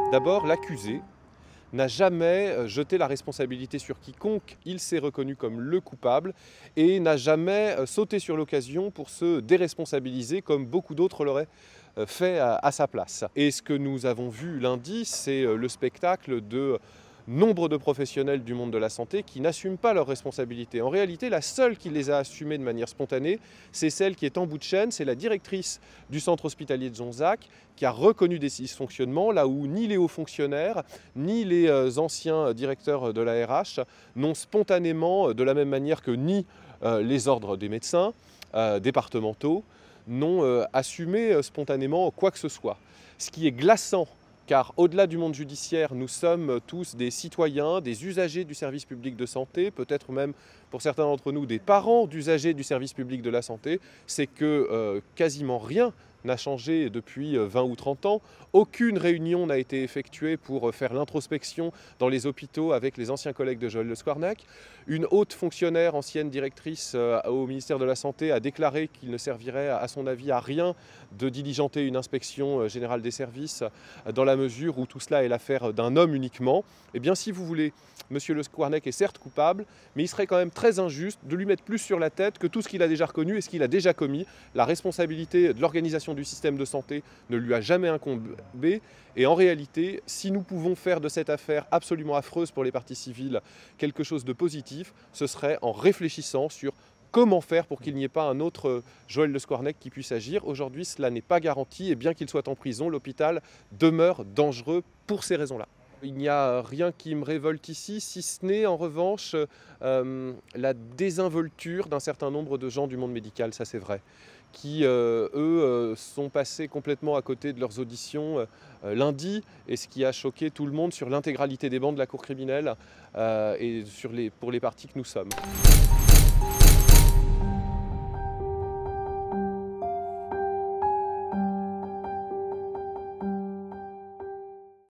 D'abord, l'accusé n'a jamais jeté la responsabilité sur quiconque, il s'est reconnu comme le coupable et n'a jamais sauté sur l'occasion pour se déresponsabiliser comme beaucoup d'autres l'auraient fait à sa place. Et ce que nous avons vu lundi, c'est le spectacle de nombre de professionnels du monde de la santé qui n'assument pas leurs responsabilités. En réalité, la seule qui les a assumées de manière spontanée, c'est celle qui est en bout de chaîne, c'est la directrice du centre hospitalier de Zonzac qui a reconnu des dysfonctionnements là où ni les hauts fonctionnaires, ni les anciens directeurs de la RH n'ont spontanément, de la même manière que ni les ordres des médecins départementaux, n'ont assumé spontanément quoi que ce soit. Ce qui est glaçant, car au-delà du monde judiciaire, nous sommes tous des citoyens, des usagers du service public de santé, peut-être même pour certains d'entre nous des parents d'usagers du service public de la santé, c'est que quasiment rien n'a changé depuis 20 ou 30 ans. Aucune réunion n'a été effectuée pour faire l'introspection dans les hôpitaux avec les anciens collègues de Joël Le Squarnec. Une haute fonctionnaire, ancienne directrice au ministère de la Santé, a déclaré qu'il ne servirait à son avis à rien de diligenter une inspection générale des services dans la mesure où tout cela est l'affaire d'un homme uniquement. Eh bien, si vous voulez, M. Le Squarnec est certes coupable, mais il serait quand même très injuste de lui mettre plus sur la tête que tout ce qu'il a déjà reconnu et ce qu'il a déjà commis. La responsabilité de l'organisation du système de santé ne lui a jamais incombé. Et en réalité, si nous pouvons faire de cette affaire absolument affreuse pour les parties civiles quelque chose de positif, ce serait en réfléchissant sur comment faire pour qu'il n'y ait pas un autre Joël Le Squarnec qui puisse agir. Aujourd'hui, cela n'est pas garanti et bien qu'il soit en prison, l'hôpital demeure dangereux pour ces raisons-là. Il n'y a rien qui me révolte ici, si ce n'est en revanche la désinvolture d'un certain nombre de gens du monde médical, ça c'est vrai, qui eux sont passés complètement à côté de leurs auditions lundi, et ce qui a choqué tout le monde sur l'intégralité des bancs de la cour criminelle et pour les parties que nous sommes.